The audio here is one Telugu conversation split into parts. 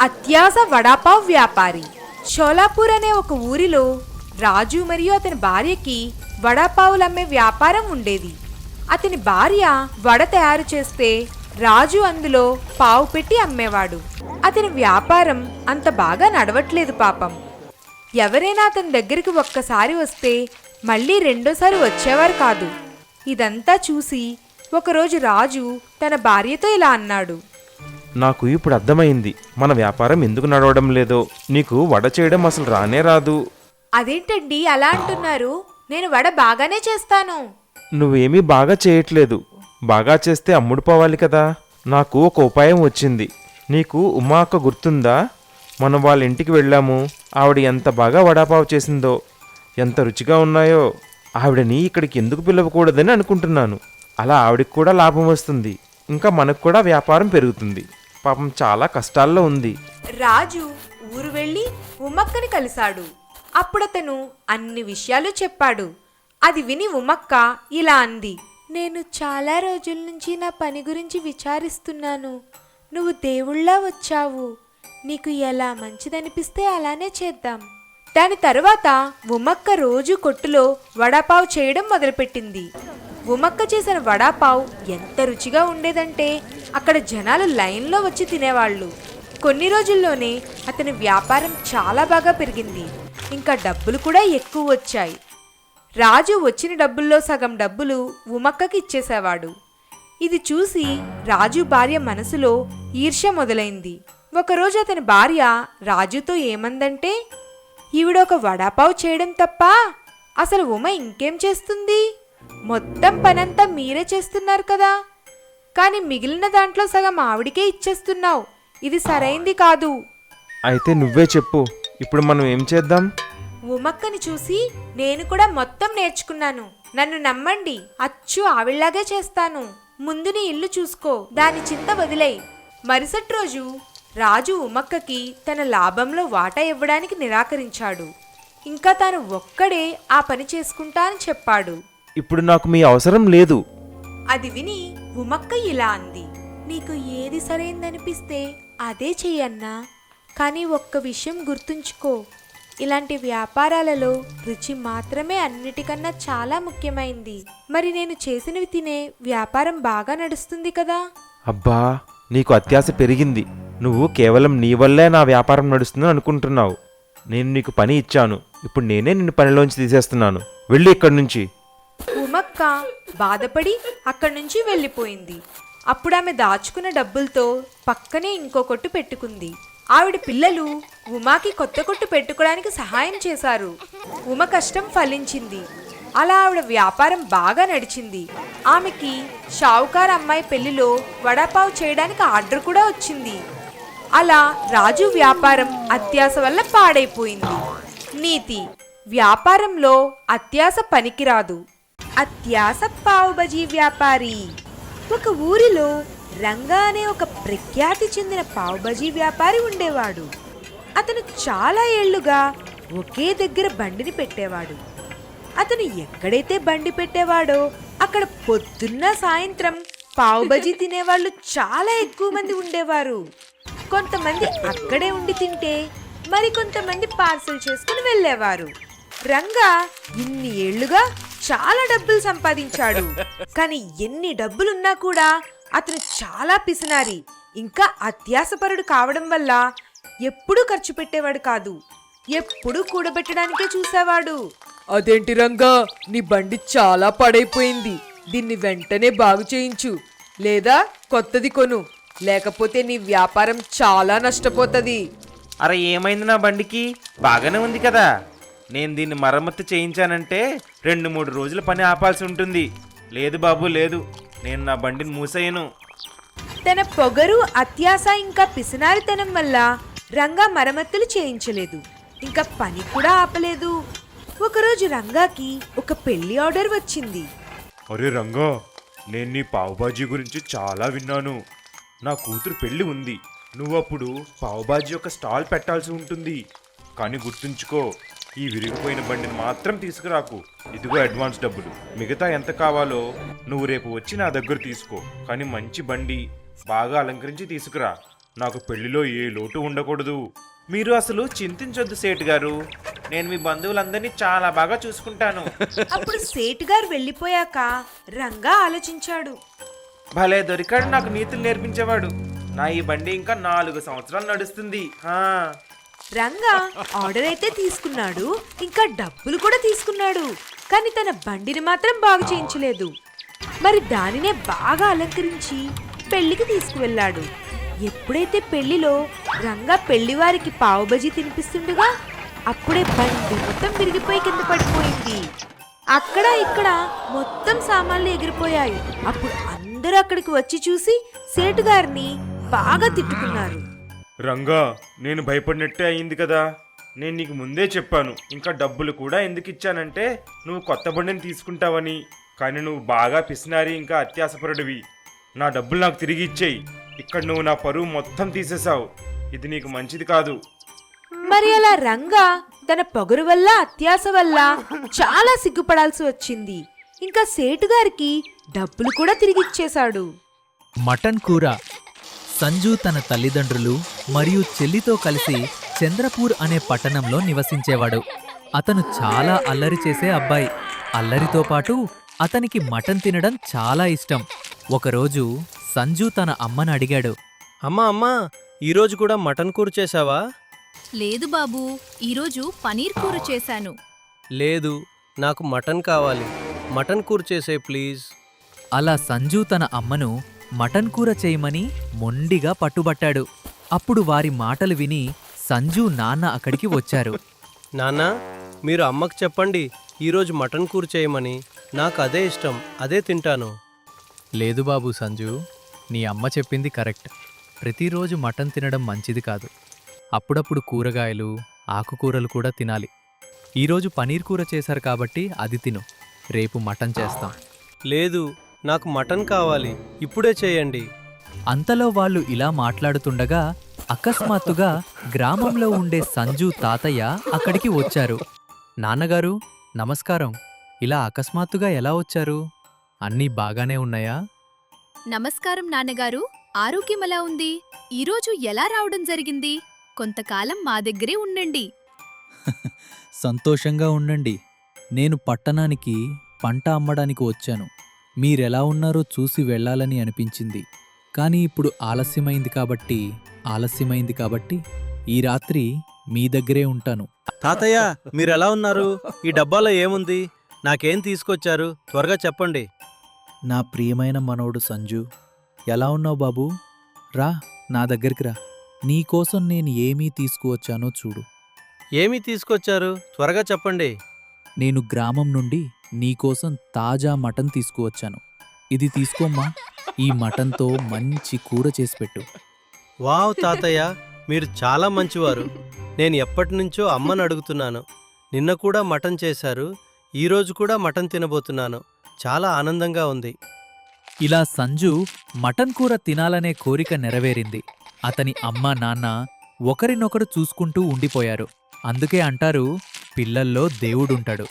అత్యాస వడాపావ్ వ్యాపారి. షోలాపూర్ అనే ఒక ఊరిలో రాజు మరియు అతని భార్యకి వడాపావులమ్మే వ్యాపారం ఉండేది. అతని భార్య వడ తయారు చేస్తే రాజు అందులో పావు పెట్టి అమ్మేవాడు. అతని వ్యాపారం అంత బాగా నడవట్లేదు పాపం. ఎవరైనా అతని దగ్గరికి ఒక్కసారి వస్తే మళ్ళీ రెండోసారి వచ్చేవారు కాదు. ఇదంతా చూసి ఒకరోజు రాజు తన భార్యతో ఇలా అన్నాడు. నాకు ఇప్పుడు అర్థమైంది మన వ్యాపారం ఎందుకు నడవడం లేదో. నీకు వడ చేయడం అసలు రానే రాదు. అదేంటండి అలా అంటున్నారు? నేను వడ బాగానే చేస్తాను. నువ్వేమీ బాగా చేయట్లేదు. బాగా చేస్తే అమ్ముడుపోవాలి కదా. నాకు ఒక ఉపాయం వచ్చింది. నీకు ఉమా అక్క గుర్తుందా? మనం వాళ్ళ ఇంటికి వెళ్ళాము. ఆవిడ ఎంత బాగా వడాపావు చేసిందో, ఎంత రుచిగా ఉన్నాయో. ఆవిడని ఇక్కడికి ఎందుకు పిలవకూడదని అనుకుంటున్నాను. అలా ఆవిడకి కూడా లాభం వస్తుంది, ఇంకా మనకు కూడా వ్యాపారం పెరుగుతుంది. పాపం చాలా కష్టాల్లో ఉంది. రాజు ఊరు వెళ్ళి ఉమక్కని కలిశాడు. అప్పుడతను అన్ని విషయాలు చెప్పాడు. అది విని ఉమక్క ఇలా అంది. నేను చాలా రోజుల నుంచి నా పని గురించి విచారిస్తున్నాను. నువ్వు దేవుళ్ళా వచ్చావు. నీకు ఎలా మంచిదనిపిస్తే అలానే చేద్దాం. దాని తరువాత ఉమక్క రోజు కొట్టులో వడాపావ్ చేయడం మొదలుపెట్టింది. ఉమక్క చేసిన వడాపావ్ ఎంత రుచిగా ఉండేదంటే అక్కడ జనాలు లైన్లో వచ్చి తినేవాళ్ళు. కొన్ని రోజుల్లోనే అతని వ్యాపారం చాలా బాగా పెరిగింది. ఇంకా డబ్బులు కూడా ఎక్కువ వచ్చాయి. రాజు వచ్చిన డబ్బుల్లో సగం డబ్బులు ఉమక్కకి ఇచ్చేసేవాడు. ఇది చూసి రాజు భార్య మనసులో ఈర్ష్య మొదలైంది. ఒకరోజు అతని భార్య రాజుతో ఏమందంటే, ఈవిడొక వడాపావ్ చేయడం తప్ప అసలు ఉమ ఇంకేం చేస్తుంది? మొత్తం పనంతా మీరే చేస్తున్నారు కదా, కానీ మిగిలిన దాంట్లో సగం ఆవిడికే ఇచ్చేస్తున్నావు. ఇది సరైంది కాదు. అయితే నువ్వే చెప్పు, ఇప్పుడు మనం ఏం చేద్దాం? ఉమక్కని చూసి నేను కూడా మొత్తం నేర్చుకున్నాను. నన్ను నమ్మండి, అచ్చు ఆవిళ్లాగే చేస్తాను. ముందు నీ ఇల్లు చూసుకో, దాని చింత వదిలేయ్. మరుసటి రోజు రాజు ఉమక్కకి తన లాభంలో వాటా ఇవ్వడానికి నిరాకరించాడు. ఇంకా తాను ఒక్కడే ఆ పని చేసుకుంటా అని చెప్పాడు. ఇప్పుడు నాకు మీ అవసరం లేదు. అది విని ఉమక్క ఇలా అంది. నీకు ఏది సరైందనిపిస్తే అదే చెయ్యన్నా, కానీ ఒక్క విషయం గుర్తుంచుకో, ఇలాంటి వ్యాపారాలలో రుచి మాత్రమే అన్నిటికన్నా చాలా ముఖ్యమైంది. మరి నేను చేసినవి తినే వ్యాపారం బాగా నడుస్తుంది కదా. అబ్బా, నీకు అత్యాశ పెరిగింది. నువ్వు కేవలం నీ వల్లే నా వ్యాపారం నడుస్తుందని అనుకుంటున్నావు. నేను నీకు పని ఇచ్చాను, ఇప్పుడు నేనే నిన్ను పనిలోంచి తీసేస్తున్నాను. వెళ్ళి ఇక్కడి నుంచి. ఉమక్క బాధపడి అక్కడి నుంచి వెళ్ళిపోయింది. అప్పుడు ఆమె దాచుకున్న డబ్బులతో పక్కనే ఇంకో కొట్టు పెట్టుకుంది. ఆవిడ పిల్లలు ఉమాకి కొత్త కొట్టు పెట్టుకోవడానికి సహాయం చేశారు. ఉమ కష్టం ఫలించింది. అలా ఆవిడ వ్యాపారం బాగా నడిచింది. ఆమెకి షావుకార్ అమ్మాయి పెళ్లిలో వడాపావ్ చేయడానికి ఆర్డర్ కూడా వచ్చింది. అలా రాజు వ్యాపారం అత్యాశ వల్ల పాడైపోయింది. నీతి: వ్యాపారంలో అత్యాశ పనికిరాదు. అత్యాశ పావు బజీ వ్యాపారి. ఒక ఊరిలో రంగా అనే ఒక ప్రఖ్యాతి చెందిన పావు బజీ వ్యాపారి ఉండేవాడు. అతను చాలా ఏళ్లుగా ఒకే దగ్గర బండిని పెట్టేవాడు. అతను ఎక్కడైతే బండి పెట్టేవాడో అక్కడ పొద్దున్న సాయంత్రం పావు బజీ తినేవాళ్ళు చాలా ఎక్కువ మంది ఉండేవారు. కొంతమంది అక్కడే ఉండి తింటే మరికొంతమంది పార్సల్ చేసుకుని వెళ్ళేవారు. రంగా ఇన్ని ఏళ్లుగా చాలా డబ్బులు సంపాదించాడు. కానీ ఎన్ని డబ్బులున్నా కూడా అతను చాలా పిసినారి, ఇంకా అత్యాశపరుడు కావడం వల్ల ఎప్పుడూ ఖర్చు పెట్టేవాడు కాదు. ఎప్పుడూ కూడబెట్టడానికే చూసేవాడు. అదేంటి రంగా, నీ బండి చాలా పాడైపోయింది. దీన్ని వెంటనే బాగు చేయించు, లేదా కొత్తది కొను, లేకపోతే నీ వ్యాపారం చాలా నష్టపోతుంది. అరే, ఏమైంది? నా బండికి బాగానే ఉంది కదా. నేను దీన్ని మరమ్మతు చేయించానంటే 2-3 రోజుల పని ఆపాల్సి ఉంటుంది. లేదు బాబు, లేదు, నేను నా బండిని మూసేయను. తన పొగరు, అత్యాశ ఇంకా పిసినారితనం వల్ల రంగా మరమ్మతులు చేయించలేదు, ఇంకా పని కూడా ఆపలేదు. ఒకరోజు రంగాకి ఒక పెళ్లి ఆర్డర్ వచ్చింది. అరే రంగా, నేను నీ పావుబాజీ గురించి చాలా విన్నాను. నా కూతురు పెళ్లి ఉంది. నువ్వప్పుడు పావుబాజీ యొక్క స్టాల్ పెట్టాల్సి ఉంటుంది. కానీ గుర్తుంచుకో, ఈ విరిగిపోయిన బండిని మాత్రం తీసుకురాకు. ఇదిగో అడ్వాన్స్ డబ్బులు. మిగతా ఎంత కావాలో నువ్వు రేపు వచ్చి నా దగ్గర తీసుకో. కానీ మంచి బండి బాగా అలంకరించి తీసుకురా. నాకు పెళ్లిలో ఏ లోటు ఉండకూడదు. మీరు అసలు చింతించొద్దు సేటు గారు, నేను మీ బంధువులందరినీ చాలా బాగా చూసుకుంటాను. అప్పుడు సేటు గారు వెళ్ళిపోయాక రంగా ఆలోచించాడు. భలే దొరికాడు నాకు నీతులు నేర్పించేవాడు. నా ఈ బండి ఇంకా 4 సంవత్సరాలు నడుస్తుంది. రంగా ఆర్డర్ అయితే తీసుకున్నాడు, ఇంకా డబ్బులు కూడా తీసుకున్నాడు. కానీ తన బండిని మాత్రం బాగు చేయించలేదు. మరి దానినే బాగా అలంకరించి పెళ్లికి తీసుకువెళ్ళాడు. ఎప్పుడైతే పెళ్లిలో రంగా పెళ్లివారికి పావుబజీ తినిపిస్తుండగా అప్పుడే బండి మొత్తం విరిగిపోయి కింద పడిపోయింది. అక్కడ ఇక్కడ మొత్తం సామాన్లు ఎగిరిపోయాయి. అప్పుడు అందరూ అక్కడికి వచ్చి చూసి సేటు గారిని బాగా తిట్టుకున్నారు. రంగా, నేను భయపడినట్టే అయింది కదా. నేను నీకు ముందే చెప్పాను. ఇంకా డబ్బులు కూడా ఎందుకు ఇచ్చానంటే నువ్వు కొత్త బండిని తీసుకుంటావని. కానీ నువ్వు బాగా పిసినారి ఇంకా అత్యాసపరుడివి. నా డబ్బులు నాకు తిరిగి ఇచ్చేయి. ఇక్కడ నువ్వు నా పరువు మొత్తం తీసేశావు. ఇది నీకు మంచిది కాదు. మరి అలా రంగా తన పొగరు వల్ల అత్యాస వల్ల చాలా సిగ్గుపడాల్సి వచ్చింది. ఇంకా సేటు గారికి డబ్బులు కూడా తిరిగిచ్చేశాడు. మటన్ కూర. సంజు తన తల్లిదండ్రులు మరియు చెల్లితో కలిసి చంద్రపూర్ అనే పట్టణంలో నివసించేవాడు. అతను చాలా అల్లరి చేసే అబ్బాయి. అల్లరితో పాటు అతనికి మటన్ తినడం చాలా ఇష్టం. ఒకరోజు సంజు తన అమ్మను అడిగాడు, అమ్మా ఈరోజు కూడా మటన్ కూర చేశావా? లేదు బాబూ, ఈరోజు పనీర్ కూర చేశాను. లేదు, నాకు మటన్ కావాలి. మటన్ కూర చేసే ప్లీజ్. అలా సంజు తన అమ్మను మటన్ కూర చేయమని మొండిగా పట్టుబట్టాడు. అప్పుడు వారి మాటలు విని సంజు నాన్న అక్కడికి వచ్చారు. నాన్న, మీరు అమ్మకు చెప్పండి ఈరోజు మటన్ కూర చేయమని. నాకు అదే ఇష్టం, అదే తింటాను. లేదు బాబు సంజు, నీ అమ్మ చెప్పింది కరెక్ట్. ప్రతిరోజు మటన్ తినడం మంచిది కాదు. అప్పుడప్పుడు కూరగాయలు, ఆకుకూరలు కూడా తినాలి. ఈరోజు పనీర్ కూర చేశారు కాబట్టి అది తిను. రేపు మటన్ చేస్తాం. లేదు, నాకు మటన్ కావాలి, ఇప్పుడే చేయండి. అంతలో వాళ్ళు ఇలా మాట్లాడుతుండగా అకస్మాత్తుగా గ్రామంలో ఉండే సంజు తాతయ్య అక్కడికి వచ్చారు. నాన్నగారు నమస్కారం. ఇలా అకస్మాత్తుగా ఎలా వచ్చారు? అన్నీ బాగానే ఉన్నాయా? నమస్కారం నాన్నగారు, ఆరోగ్యమలా ఉంది? ఈరోజు ఎలా రావడం జరిగింది? కొంతకాలం మా దగ్గరే ఉండండి. సంతోషంగా ఉండండి. నేను పట్టణానికి పంట అమ్మడానికి వచ్చాను. మీరెలా ఉన్నారో చూసి వెళ్ళాలని అనిపించింది. కానీ ఇప్పుడు ఆలస్యమైంది కాబట్టి ఈ రాత్రి మీ దగ్గరే ఉంటాను. తాతయ్య, మీరెలా ఉన్నారు? ఈ డబ్బాలో ఏముంది? నాకేం తీసుకొచ్చారు? త్వరగా చెప్పండి. నా ప్రియమైన మనోడు సంజు, ఎలా ఉన్నావు బాబూ? రా, నా దగ్గరికి రా. నీకోసం నేను ఏమీ తీసుకువచ్చానో చూడు. ఏమి తీసుకొచ్చారు? త్వరగా చెప్పండి. నేను గ్రామం నుండి నీకోసం తాజా మటన్ తీసుకువచ్చాను. ఇది తీసుకోమ్మా. ఈ మటన్తో మంచి కూర చేసి పెట్టు. వావ్ తాతయ్య, మీరు చాలా మంచివారు. నేను ఎప్పటినుంచో అమ్మని అడుగుతున్నాను. నిన్న కూడా మటన్ చేశారు, ఈరోజు కూడా మటన్ తినబోతున్నాను. చాలా ఆనందంగా ఉంది. ఇలా సంజు మటన్ కూర తినాలనే కోరిక నెరవేరింది. అతని అమ్మా నాన్న ఒకరినొకరు చూసుకుంటూ ఉండిపోయారు. అందుకే అంటారు, పిల్లల్లో దేవుడుంటాడు.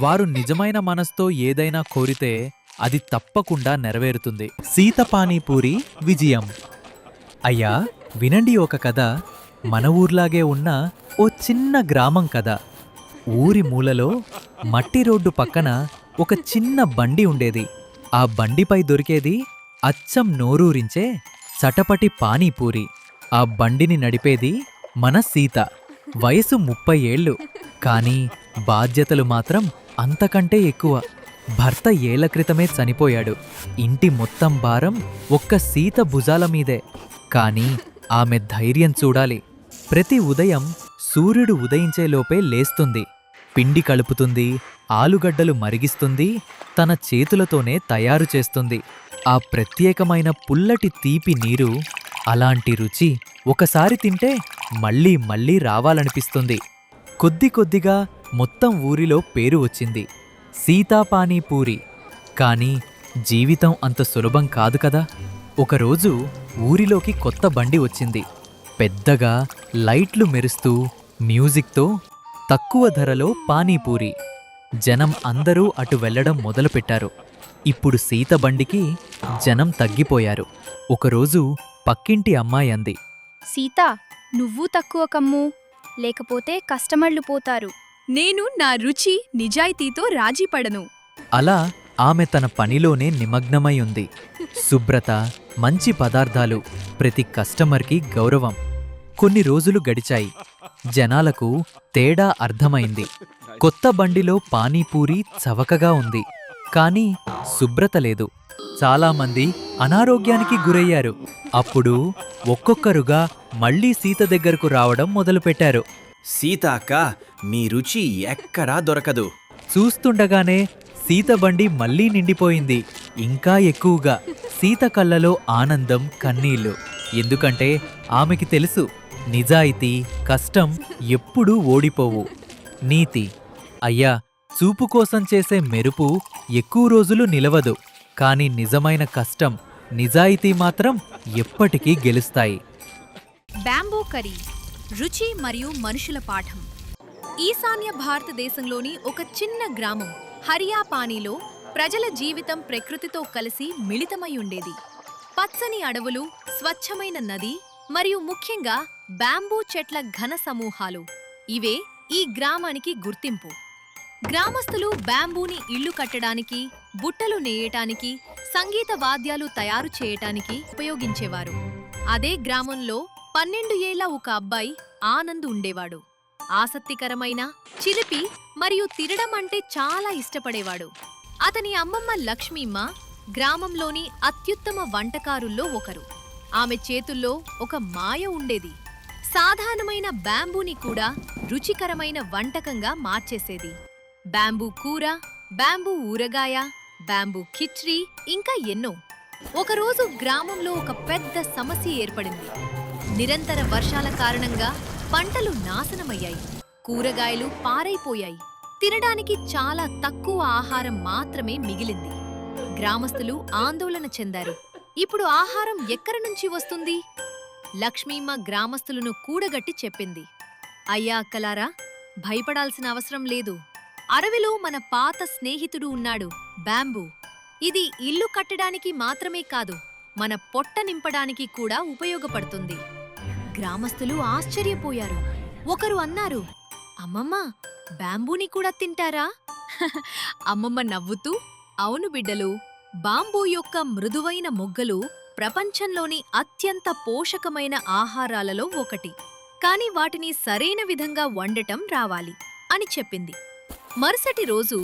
వారు నిజమైన మనసుతో ఏదైనా కోరితే అది తప్పకుండా నెరవేరుతుంది. సీత పానీపూరి విజయం. అయ్యా, వినండి ఒక కథ. మన ఊర్లాగే ఉన్న ఓ చిన్న గ్రామం కథ. ఊరి మూలలో మట్టి రోడ్డు పక్కన ఒక చిన్న బండి ఉండేది. ఆ బండిపై దొరికేది అచ్చం నోరూరించే చటపటి పానీపూరి. ఆ బండిని నడిపేది మన సీత. వయసు 30 ఏళ్ళు. కానీ బాధ్యతలు మాత్రం అంతకంటే ఎక్కువ. భర్త ఏళ్ల క్రితమే చనిపోయాడు. ఇంటి మొత్తం భారం ఒక్క సీత భుజాల మీదే. కానీ ఆమె ధైర్యం చూడాలి. ప్రతి ఉదయం సూర్యుడు ఉదయించేలోపే లేస్తుంది. పిండి కలుపుతుంది, ఆలుగడ్డలు మరిగిస్తుంది, తన చేతులతోనే తయారు చేస్తుంది. ఆ ప్రత్యేకమైన పుల్లటి తీపి నీరు, అలాంటి రుచి ఒకసారి తింటే మళ్ళీ మళ్ళీ రావాలనిపిస్తుంది. కొద్ది కొద్దిగా మొత్తం ఊరిలో పేరు వచ్చింది, సీతాపానీపూరి. కానీ జీవితం అంత సులభం కాదు కదా. ఒకరోజు ఊరిలోకి కొత్త బండి వచ్చింది. పెద్దగా లైట్లు మెరుస్తూ మ్యూజిక్తో తక్కువ ధరలో పానీపూరి. జనం అందరూ అటు వెళ్లడం మొదలుపెట్టారు. ఇప్పుడు సీత బండికి జనం తగ్గిపోయారు. ఒకరోజు పక్కింటి అమ్మాయి అంది, సీత, నువ్వు తక్కువ కమ్ము, లేకపోతే కస్టమర్లు పోతారు. నేను నా రుచి నిజాయితీతో రాజీ పడను. అలా ఆమె తన పనిలోనే నిమగ్నమై ఉంది. శుభ్రత, మంచి పదార్థాలు, ప్రతి కస్టమర్కి గౌరవం. కొన్ని రోజులు గడిచాయి. జనాలకు తేడా అర్థమైంది. కొత్త బండిలో పానీపూరి చవకగా ఉంది, కానీ శుభ్రత లేదు. చాలామంది అనారోగ్యానికి గురయ్యారు. అప్పుడు ఒక్కొక్కరుగా మళ్లీ సీత దగ్గరకు రావడం మొదలుపెట్టారు. సీతాక్క, మీ రుచి ఎక్కడా దొరకదు. చూస్తుండగానే సీత బండి మళ్లీ నిండిపోయింది. ఇంకా ఎక్కువగా. సీత కళ్ళలో ఆనందం, కన్నీళ్లు. ఎందుకంటే ఆమెకి తెలుసు, నిజాయితీ, కష్టం ఎప్పుడూ ఓడిపోవు. నీతి: అయ్యా, చూపు కోసం చేసే మెరుపు ఎక్కువ రోజులు నిలవదు, కాని నిజమైన కష్టం, నిజాయితీ మాత్రం ఎప్పటికీ గెలుస్తాయి. బ్యాంబూ కర్రీ, రుచి మరియు మనుషుల పాఠం. ఈశాన్య భారతదేశంలోని ఒక చిన్న గ్రామం హరియాపానీలో ప్రజల జీవితం ప్రకృతితో కలిసి మిళితమై ఉండేది. పచ్చని అడవులు, స్వచ్ఛమైన నది మరియు ముఖ్యంగా బ్యాంబూ చెట్ల ఘన సమూహాలు, ఇవే ఈ గ్రామానికి గుర్తింపు. గ్రామస్తులు బ్యాంబూని ఇళ్లు కట్టడానికి, బుట్టలు నేయటానికి, సంగీత వాద్యాలు తయారు చేయటానికి ఉపయోగించేవారు. అదే గ్రామంలో 12 ఏళ్ల ఒక అబ్బాయి ఆనంద్ ఉండేవాడు. ఆసక్తికరమైన, చిలిపి మరియు తినడం అంటే చాలా ఇష్టపడేవాడు. అతని అమ్మమ్మ లక్ష్మీమ్మ గ్రామంలోని అత్యుత్తమ వంటకారుల్లో ఒకరు. ఆమె చేతుల్లో ఒక మాయ ఉండేది. సాధారణమైన బ్యాంబూని కూడా రుచికరమైన వంటకంగా మార్చేసేది. బ్యాంబూ కూర, బ్యాంబూ ఊరగాయ, బ్యాంబూ కిచ్రీ, ఇంకా ఎన్నో. ఒకరోజు గ్రామంలో ఒక పెద్ద సమస్య ఏర్పడింది. నిరంతర వర్షాల కారణంగా పంటలు నాశనమయ్యాయి. కూరగాయలు పారైపోయాయి. తినడానికి చాలా తక్కువ ఆహారం మాత్రమే మిగిలింది. గ్రామస్తులు ఆందోళన చెందారు. ఇప్పుడు ఆహారం ఎక్కడి నుంచి వస్తుంది? లక్ష్మీమ్మ గ్రామస్తులను కూడగట్టి చెప్పింది. అయ్యా అక్కలారా, భయపడాల్సిన అవసరం లేదు. అడవిలో మన పాత స్నేహితుడు ఉన్నాడు, బ్యాంబూ. ఇది ఇల్లు కట్టడానికి మాత్రమే కాదు, మన పొట్ట నింపడానికి కూడా ఉపయోగపడుతుంది. గ్రామస్తులు ఆశ్చర్యపోయారు. ఒకరు అన్నారు, అమ్మమ్మ, బ్యాంబూని కూడా తింటారా? అమ్మమ్మ నవ్వుతూ, అవును బిడ్డలు, బాంబూ యొక్క మృదువైన మొగ్గలు ప్రపంచంలోని అత్యంత పోషకమైన ఆహారాలలో ఒకటి. కాని వాటిని సరైన విధంగా వండటం రావాలి అని చెప్పింది. మరుసటి రోజు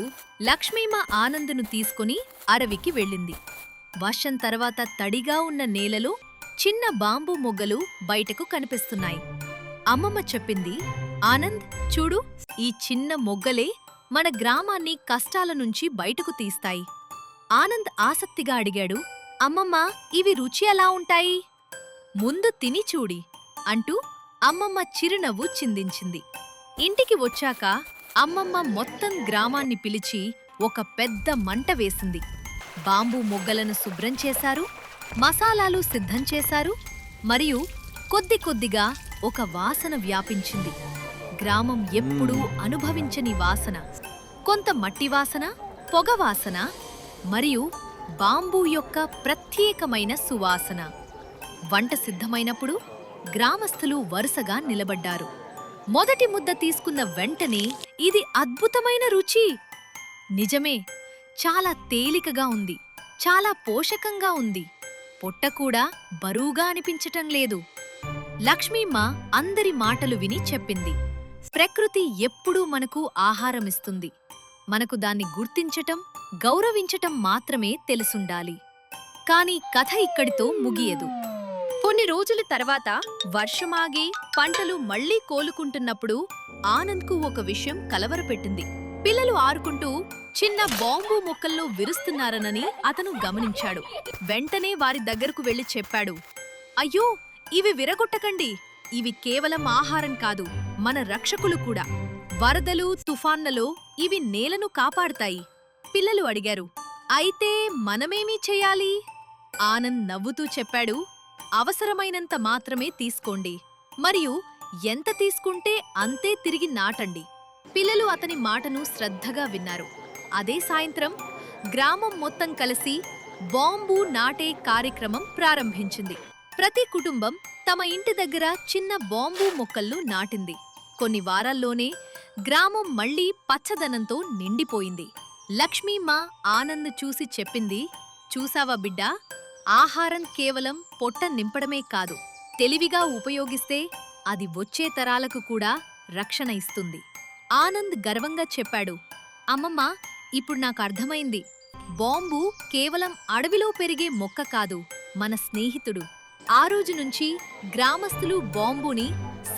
లక్ష్మీమ్మ ఆనందును తీసుకుని అడవికి వెళ్ళింది. వర్షం తర్వాత తడిగా ఉన్న నేలలో చిన్న బాంబూ మొగ్గలు బయటకు కనిపిస్తున్నాయి. అమ్మమ్మ చెప్పింది, ఆనంద్ చూడు, ఈ చిన్న మొగ్గలే మన గ్రామాన్ని కష్టాల నుంచి బయటకు తీస్తాయి. ఆనంద్ ఆసక్తిగా అడిగాడు, అమ్మమ్మ, ఇవి రుచి ఎలా ఉంటాయి? ముందు తిని చూడి అంటూ అమ్మమ్మ చిరునవ్వు చిందించింది. ఇంటికి వచ్చాక అమ్మమ్మ మొత్తం గ్రామాన్ని పిలిచి ఒక పెద్ద మంట వేసింది. బాంబూ మొగ్గలను శుభ్రం చేశారు, మసాలాలు సిద్ధం చేశారు, మరియు కొద్ది కొద్దిగా ఒక వాసన వ్యాపించింది. గ్రామం ఎప్పుడూ అనుభవించని వాసన. కొంత మట్టి వాసన, పొగ వాసన, మరియు బాంబూ యొక్క ప్రత్యేకమైన సువాసన. వంట సిద్ధమైనప్పుడు గ్రామస్తులు వరుసగా నిలబడ్డారు. మొదటి ముద్ద తీసుకున్న వెంటనే, ఇది అద్భుతమైన రుచి! నిజమే, చాలా తేలికగా ఉంది, చాలా పోషకంగా ఉంది, పొట్ట కూడా బరువుగా అనిపించటం లేదు. లక్ష్మీమ్మ అందరి మాటలు విని చెప్పింది, ప్రకృతి ఎప్పుడూ మనకు ఆహారమిస్తుంది. మనకు దాన్ని గుర్తించటం, గౌరవించటం మాత్రమే తెలుసుండాలి. కాని కథ ఇక్కడితో ముగియదు. కొన్ని రోజుల తర్వాత వర్షమాగి పంటలు మళ్లీ కోలుకుంటున్నప్పుడు ఆనంద్కు ఒక విషయం కలవరపెట్టింది. పిల్లలు ఆడుకుంటూ చిన్న బాంబూ మొక్కల్లో విరుస్తున్నారనని అతను గమనించాడు. వెంటనే వారి దగ్గరకు వెళ్లి చెప్పాడు, అయ్యో, ఇవి విరగొట్టకండి. ఇవి కేవలం ఆహారం కాదు, మన రక్షకులు కూడా. వరదలు, తుఫాన్లలో ఇవి నేలను కాపాడుతాయి. పిల్లలు అడిగారు, అయితే మనమేమీ చెయ్యాలి? ఆనంద్ నవ్వుతూ చెప్పాడు, అవసరమైనంత మాత్రమే తీసుకోండి, మరియు ఎంత తీసుకుంటే అంతే తిరిగి నాటండి. పిల్లలు అతని మాటను శ్రద్ధగా విన్నారు. అదే సాయంత్రం గ్రామం మొత్తం కలిసి బాంబూ నాటే కార్యక్రమం ప్రారంభించింది. ప్రతి కుటుంబం తమ ఇంటి దగ్గర చిన్న బాంబూ మొక్కలను నాటింది. కొన్ని వారాల్లోనే గ్రామం మళ్లీ పచ్చదనంతో నిండిపోయింది. లక్ష్మీమ్మ ఆనంద్ చూసి చెప్పింది, చూసావా బిడ్డా, ఆహారం కేవలం పొట్ట నింపడమే కాదు, తెలివిగా ఉపయోగిస్తే అది వచ్చే తరాలకు కూడా రక్షణ ఇస్తుంది. ఆనంద్ గర్వంగా చెప్పాడు, అమ్మమ్మ, ఇప్పుడు నాకు అర్థమైంది. బాంబు కేవలం అడవిలో పెరిగే మొక్క కాదు, మన స్నేహితుడు. ఆ రోజు నుంచి గ్రామస్తులు బాంబుని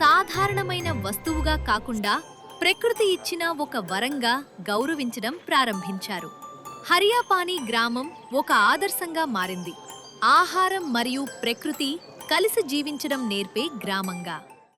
సాధారణమైన వస్తువుగా కాకుండా ప్రకృతి ఇచ్చిన ఒక వరంగా గౌరవించడం ప్రారంభించారు. హరియాపానీ గ్రామం ఒక ఆదర్శంగా మారింది. ఆహారం మరియు ప్రకృతి కలిసి జీవించడం నేర్పే గ్రామంగా.